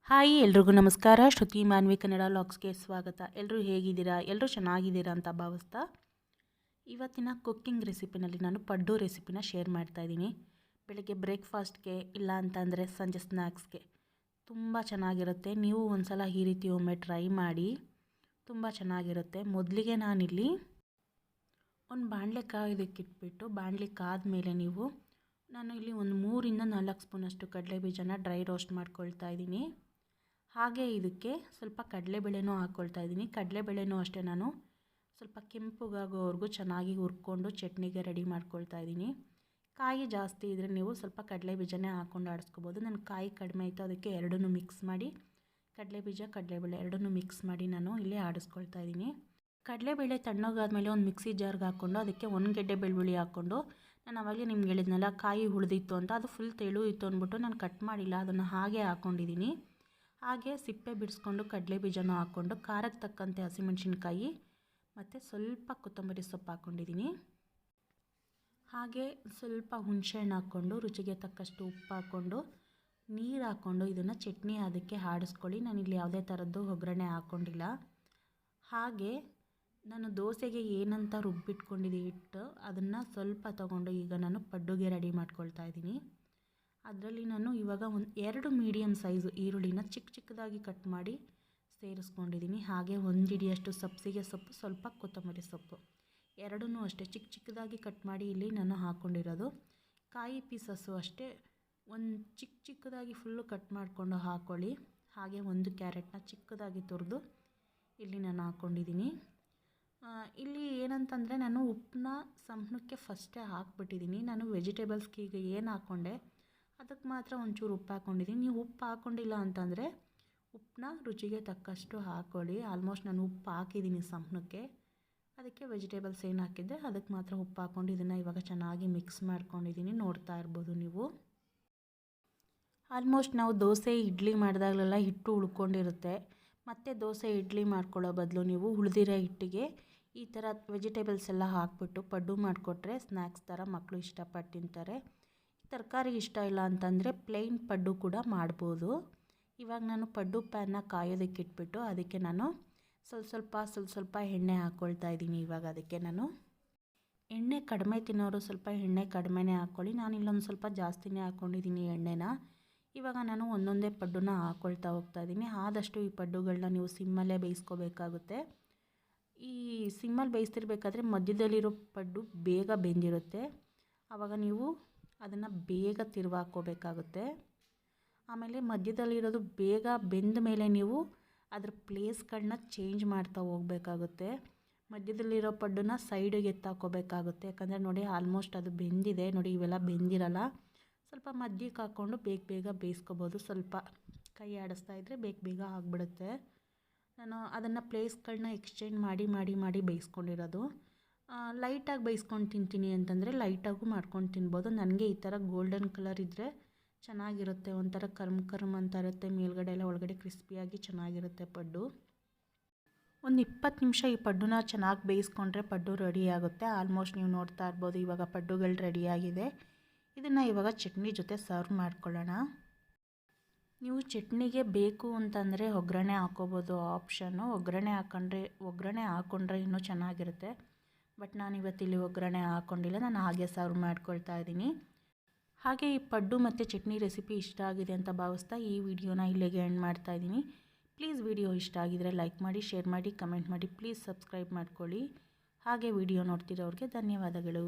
Hi ಎಲ್ರಿಗೂ ನಮಸ್ಕಾರ. ಶ್ರುತಿ ಮಾನ್ವಿ ಕನ್ನಡ ಲಾಗ್ಸ್ಗೆ ಸ್ವಾಗತ. ಎಲ್ಲರೂ ಹೇಗಿದ್ದೀರಾ? ಎಲ್ಲರೂ ಚೆನ್ನಾಗಿದ್ದೀರಾ ಅಂತ ಭಾವಿಸ್ತಾ ಇವತ್ತಿನ ಕುಕ್ಕಿಂಗ್ ರೆಸಿಪಿನಲ್ಲಿ ನಾನು ಪಡ್ಡು ರೆಸಿಪಿನ ಶೇರ್ ಮಾಡ್ತಾಯಿದ್ದೀನಿ. ಬೆಳಗ್ಗೆ ಬ್ರೇಕ್ಫಾಸ್ಟ್ಗೆ ಇಲ್ಲ ಅಂತಂದರೆ ಸಂಜೆ ಸ್ನ್ಯಾಕ್ಸ್ಗೆ ತುಂಬ ಚೆನ್ನಾಗಿರುತ್ತೆ. ನೀವು ಒಂದ್ಸಲ ಈ ರೀತಿ ಒಮ್ಮೆ ಟ್ರೈ ಮಾಡಿ, ತುಂಬ ಚೆನ್ನಾಗಿರುತ್ತೆ. ಮೊದಲಿಗೆ ನಾನಿಲ್ಲಿ ಒಂದು ಬಾಣಲೆ ಕಾಯೋದಕ್ಕಿಟ್ಬಿಟ್ಟು ಬಾಣಲೆ ಕಾದ್ಮೇಲೆ ನಾನು ಇಲ್ಲಿ ಒಂದು 3 ಇಂದ 4 ಸ್ಪೂನಷ್ಟು ಕಡಲೆ ಬೀಜನ ಡ್ರೈ ರೋಸ್ಟ್ ಮಾಡ್ಕೊಳ್ತಾ ಇದ್ದೀನಿ. ಹಾಗೆ ಇದಕ್ಕೆ ಸ್ವಲ್ಪ ಕಡಲೆಬೇಳೆನೂ ಹಾಕ್ಕೊಳ್ತಾ ಇದ್ದೀನಿ. ಕಡಲೆಬೇಳೆನೂ ಅಷ್ಟೇ ನಾನು ಸ್ವಲ್ಪ ಕೆಂಪುಗಾಗೋವರೆಗೂ ಚೆನ್ನಾಗಿ ಹುರ್ಕೊಂಡು ಚಟ್ನಿಗೆ ರೆಡಿ ಮಾಡ್ಕೊಳ್ತಾ ಇದ್ದೀನಿ. ಕಾಯಿ ಜಾಸ್ತಿ ಇದ್ದರೆ ನೀವು ಸ್ವಲ್ಪ ಕಡಲೆ ಬೀಜನೇ ಹಾಕ್ಕೊಂಡು ಆಡಿಸ್ಕೋಬೋದು. ನನ್ನ ಕಾಯಿ ಕಡಿಮೆ ಇತ್ತು, ಅದಕ್ಕೆ ಎರಡನ್ನೂ ಮಿಕ್ಸ್ ಮಾಡಿ ಕಡಲೆ ಬೀಜ ಕಡಲೆಬೇಳೆ ಎರಡನ್ನೂ ಮಿಕ್ಸ್ ಮಾಡಿ ನಾನು ಇಲ್ಲಿ ಆಡಿಸ್ಕೊಳ್ತಾ ಇದ್ದೀನಿ. ಕಡಲೆಬೇಳೆ ತಣ್ಣಗಾದ್ಮೇಲೆ ಒಂದು ಮಿಕ್ಸಿ ಜಾರ್ಗೆ ಹಾಕ್ಕೊಂಡು ಅದಕ್ಕೆ 1 ಗೆಡ್ಡೆ ಬೆಳ್ಳುಳ್ಳಿ ಹಾಕ್ಕೊಂಡು, ನಾನು ಅವಾಗಲೇ ನಿಮ್ಗೆ ಹೇಳಿದ್ನಲ್ಲ ಕಾಯಿ ಉಳಿದಿತ್ತು ಅಂತ, ಅದು ಫುಲ್ ತೆಳು ಇತ್ತು ಅಂದ್ಬಿಟ್ಟು ನಾನು ಕಟ್ ಮಾಡಿಲ್ಲ, ಅದನ್ನು ಹಾಗೆ ಹಾಕ್ಕೊಂಡಿದ್ದೀನಿ. ಹಾಗೆ ಸಿಪ್ಪೆ ಬಿಡಿಸ್ಕೊಂಡು ಕಡಲೆ ಬೀಜನೂ ಹಾಕ್ಕೊಂಡು ಖಾರಕ್ಕೆ ತಕ್ಕಂತೆ ಹಸಿಮೆಣಸಿನ್ಕಾಯಿ ಮತ್ತು ಸ್ವಲ್ಪ ಕೊತ್ತಂಬರಿ ಸೊಪ್ಪು ಹಾಕ್ಕೊಂಡಿದ್ದೀನಿ. ಹಾಗೆ ಸ್ವಲ್ಪ ಹುಣಸೆಹಣ್ಣು ಹಾಕ್ಕೊಂಡು ರುಚಿಗೆ ತಕ್ಕಷ್ಟು ಉಪ್ಪು ಹಾಕ್ಕೊಂಡು ನೀರು ಹಾಕ್ಕೊಂಡು ಇದನ್ನು ಚಟ್ನಿ ಅದಕ್ಕೆ ಆಡಿಸ್ಕೊಳ್ಳಿ. ನಾನಿಲ್ಲಿ ಯಾವುದೇ ಥರದ್ದು ಒಗ್ಗರಣೆ ಹಾಕ್ಕೊಂಡಿಲ್ಲ. ಹಾಗೆ ನಾನು ದೋಸೆಗೆ ಏನಂತ ರುಬ್ಬಿಟ್ಕೊಂಡಿದ್ದೆ ಹಿಟ್ಟು, ಅದನ್ನು ಸ್ವಲ್ಪ ತೊಗೊಂಡು ಈಗ ನಾನು ಪಡ್ಡುಗೆ ರೆಡಿ ಮಾಡ್ಕೊಳ್ತಾ ಇದ್ದೀನಿ. ಅದರಲ್ಲಿ ನಾನು ಇವಾಗ 2 ಮೀಡಿಯಮ್ ಸೈಜು ಈರುಳ್ಳಿನ ಚಿಕ್ಕ ಚಿಕ್ಕದಾಗಿ ಕಟ್ ಮಾಡಿ ಸೇರಿಸ್ಕೊಂಡಿದ್ದೀನಿ. ಹಾಗೆ 1 ಹಿಡಿಯಷ್ಟು ಸಬ್ಸಿಗೆ ಸೊಪ್ಪು, ಸ್ವಲ್ಪ ಕೊತ್ತಂಬರಿ ಸೊಪ್ಪು ಎರಡನ್ನೂ ಅಷ್ಟೇ ಚಿಕ್ಕ ಚಿಕ್ಕದಾಗಿ ಕಟ್ ಮಾಡಿ ಇಲ್ಲಿ ನಾನು ಹಾಕ್ಕೊಂಡಿರೋದು. ಕಾಯಿ ಪೀಸಸ್ಸು ಅಷ್ಟೇ ಒಂದು ಚಿಕ್ಕದಾಗಿ ಫುಲ್ಲು ಕಟ್ ಮಾಡಿಕೊಂಡು ಹಾಕ್ಕೊಳ್ಳಿ. ಹಾಗೆ 1 ಕ್ಯಾರೆಟ್ನ ಚಿಕ್ಕದಾಗಿ ತುರಿದು ಇಲ್ಲಿ ನಾನು ಹಾಕ್ಕೊಂಡಿದ್ದೀನಿ. ಇಲ್ಲಿ ಏನಂತಂದರೆ ನಾನು ಉಪ್ಪನ್ನ ಸಂಪಣಕ್ಕೆ ಫಸ್ಟೇ ಹಾಕ್ಬಿಟ್ಟಿದ್ದೀನಿ. ನಾನು ವೆಜಿಟೇಬಲ್ಸ್ಗೆ ಈಗ ಏನು ಹಾಕ್ಕೊಂಡೆ ಅದಕ್ಕೆ ಮಾತ್ರ ಒಂಚೂರು ಉಪ್ಪು ಹಾಕ್ಕೊಂಡಿದ್ದೀನಿ. ನೀವು ಉಪ್ಪು ಹಾಕ್ಕೊಂಡಿಲ್ಲ ಅಂತಂದರೆ ಉಪ್ಪನ್ನ ರುಚಿಗೆ ತಕ್ಕಷ್ಟು ಹಾಕ್ಕೊಳ್ಳಿ. ಆಲ್ಮೋಸ್ಟ್ ನಾನು ಉಪ್ಪು ಹಾಕಿದ್ದೀನಿ ಸಂಪಣಕ್ಕೆ, ಅದಕ್ಕೆ ವೆಜಿಟೇಬಲ್ಸ್ ಏನು ಹಾಕಿದ್ದೆ ಅದಕ್ಕೆ ಮಾತ್ರ ಉಪ್ಪು ಹಾಕ್ಕೊಂಡು ಇದನ್ನು ಇವಾಗ ಚೆನ್ನಾಗಿ ಮಿಕ್ಸ್ ಮಾಡ್ಕೊಂಡಿದ್ದೀನಿ. ನೋಡ್ತಾ ಇರ್ಬೋದು ನೀವು. ಆಲ್ಮೋಸ್ಟ್ ನಾವು ದೋಸೆ ಇಡ್ಲಿ ಮಾಡಿದಾಗಲೆಲ್ಲ ಹಿಟ್ಟು ಉಳ್ಕೊಂಡಿರುತ್ತೆ. ಮತ್ತು ದೋಸೆ ಇಡ್ಲಿ ಮಾಡ್ಕೊಳ್ಳೋ ಬದಲು ನೀವು ಉಳಿದಿರೋ ಹಿಟ್ಟಿಗೆ ಈ ಥರ ವೆಜಿಟೇಬಲ್ಸ್ ಎಲ್ಲ ಹಾಕ್ಬಿಟ್ಟು ಪಡ್ಡು ಮಾಡಿಕೊಟ್ರೆ ಸ್ನ್ಯಾಕ್ಸ್ ಥರ ಮಕ್ಕಳು ಇಷ್ಟಪಟ್ಟು ತಿಂತಾರೆ. ತರಕಾರಿ ಇಷ್ಟ ಇಲ್ಲ ಅಂತಂದರೆ ಪ್ಲೇನ್ ಪಡ್ಡು ಕೂಡ ಮಾಡ್ಬೋದು. ಇವಾಗ ನಾನು ಪಡ್ಡು ಪ್ಯಾನ್ನ ಕಾಯೋದಕ್ಕೆ ಇಟ್ಬಿಟ್ಟು ಅದಕ್ಕೆ ನಾನು ಸ್ವಲ್ಪ ಎಣ್ಣೆ ಹಾಕ್ಕೊಳ್ತಾ ಇದ್ದೀನಿ. ಇವಾಗ ಅದಕ್ಕೆ ನಾನು ಎಣ್ಣೆ ಕಡಿಮೆ ತಿನ್ನೋರು ಸ್ವಲ್ಪ ಎಣ್ಣೆ ಕಡಿಮೆನೇ ಹಾಕ್ಕೊಳ್ಳಿ. ನಾನು ಇಲ್ಲೊಂದು ಸ್ವಲ್ಪ ಜಾಸ್ತಿನೇ ಹಾಕ್ಕೊಂಡಿದ್ದೀನಿ ಎಣ್ಣೆನ. ಇವಾಗ ನಾನು ಒಂದೊಂದೇ ಪಡ್ಡುನ ಹಾಕ್ಕೊಳ್ತಾ ಹೋಗ್ತಾ ಇದ್ದೀನಿ. ಆದಷ್ಟು ಈ ಪಡ್ಡುಗಳನ್ನ ನೀವು ಸಿಮ್ಮಲ್ಲೇ ಬೇಯಿಸ್ಕೋಬೇಕಾಗುತ್ತೆ. ಈ ಸಿಮ್ಮಲ್ಲಿ ಬೇಯಿಸ್ತಿರ್ಬೇಕಾದ್ರೆ ಮಧ್ಯದಲ್ಲಿರೋ ಪಡ್ಡು ಬೇಗ ಬೆಂದಿರುತ್ತೆ. ಆವಾಗ ನೀವು ಅದನ್ನು ಬೇಗ ತಿರುವಾಕೋಬೇಕಾಗುತ್ತೆ. ಆಮೇಲೆ ಮಧ್ಯದಲ್ಲಿರೋದು ಬೇಗ ಬೆಂದ ಮೇಲೆ ನೀವು ಅದ್ರ ಪ್ಲೇಸ್ಗಳನ್ನ ಚೇಂಜ್ ಮಾಡ್ತಾ ಹೋಗಬೇಕಾಗುತ್ತೆ. ಮಧ್ಯದಲ್ಲಿರೋ ಪಡ್ಡನ್ನ ಸೈಡಿಗೆ ಎತ್ತಾಕೋಬೇಕಾಗುತ್ತೆ. ಯಾಕಂದರೆ ನೋಡಿ ಆಲ್ಮೋಸ್ಟ್ ಅದು ಬೆಂದಿದೆ. ನೋಡಿ ಇವೆಲ್ಲ ಬೆಂದಿರಲ್ಲ. ಸ್ವಲ್ಪ ಮಧ್ಯಕ್ಕೆ ಹಾಕ್ಕೊಂಡು ಬೇಗ ಬೇಯಿಸ್ಕೋಬೋದು. ಸ್ವಲ್ಪ ಕೈ ಆಡಿಸ್ತಾ ಇದ್ದರೆ ಬೇಗ ಆಗಿಬಿಡುತ್ತೆ. ನಾನು ಅದನ್ನು ಪ್ಲೇಸ್ಗಳನ್ನ ಎಕ್ಸ್ಚೇಂಜ್ ಮಾಡಿ ಬೇಯಿಸ್ಕೊಂಡಿರೋದು. ಲೈಟಾಗಿ ಬೇಯಿಸ್ಕೊಂಡು ತಿಂತೀನಿ ಅಂತಂದರೆ ಲೈಟಾಗೂ ಮಾಡ್ಕೊಂಡು ತಿನ್ಬೋದು. ನನಗೆ ಈ ಥರ ಗೋಲ್ಡನ್ ಕಲರ್ ಇದ್ದರೆ ಚೆನ್ನಾಗಿರುತ್ತೆ. ಒಂಥರ ಕರ್ಮ್ ಅಂತ ಇರುತ್ತೆ. ಮೇಲ್ಗಡೆ ಎಲ್ಲ ಒಳಗಡೆ ಕ್ರಿಸ್ಪಿಯಾಗಿ ಚೆನ್ನಾಗಿರುತ್ತೆ ಪಡ್ಡು. ಒಂದು 20 ನಿಮಿಷ ಈ ಪಡ್ಡುನ ಚೆನ್ನಾಗಿ ಬೇಯಿಸ್ಕೊಂಡ್ರೆ ಪಡ್ಡು ರೆಡಿ ಆಗುತ್ತೆ. ಆಲ್ಮೋಸ್ಟ್ ನೀವು ನೋಡ್ತಾ ಇರ್ಬೋದು ಇವಾಗ ಪಡ್ಡುಗಳು ರೆಡಿಯಾಗಿದೆ. ಇದನ್ನು ಇವಾಗ ಚಟ್ನಿ ಜೊತೆ ಸರ್ವ್ ಮಾಡ್ಕೊಳ್ಳೋಣ. ನೀವು ಚಟ್ನಿಗೆ ಬೇಕು ಅಂತಂದರೆ ಒಗ್ಗರಣೆ ಹಾಕ್ಕೋಬೋದು, ಆಪ್ಷನ್ನು. ಒಗ್ಗರಣೆ ಹಾಕ್ಕೊಂಡ್ರೆ ಇನ್ನೂ ಚೆನ್ನಾಗಿರುತ್ತೆ. ಬಟ್ ನಾನು ಇವತ್ತಿಲ್ಲಿ ಒಗ್ಗರಣೆ ಹಾಕ್ಕೊಂಡಿಲ್ಲ, ನಾನು ಹಾಗೆ ಸರ್ವ್ ಮಾಡ್ಕೊಳ್ತಾ ಇದ್ದೀನಿ. ಹಾಗೆ ಈ ಪಡ್ಡು ಮತ್ತು ಚಟ್ನಿ ರೆಸಿಪಿ ಇಷ್ಟ ಆಗಿದೆ ಅಂತ ಭಾವಿಸ್ತಾ ಈ ವಿಡಿಯೋನ ಇಲ್ಲಿಗೆ ಎಂಡ್ ಮಾಡ್ತಾ ಇದ್ದೀನಿ. ಪ್ಲೀಸ್ ವಿಡಿಯೋ ಇಷ್ಟ ಆಗಿದರೆ ಲೈಕ್ ಮಾಡಿ, ಶೇರ್ ಮಾಡಿ, ಕಮೆಂಟ್ ಮಾಡಿ. ಪ್ಲೀಸ್ ಸಬ್ಸ್ಕ್ರೈಬ್ ಮಾಡ್ಕೊಳ್ಳಿ. ಹಾಗೆ ವಿಡಿಯೋ ನೋಡ್ತಿರೋರಿಗೆ ಧನ್ಯವಾದಗಳು.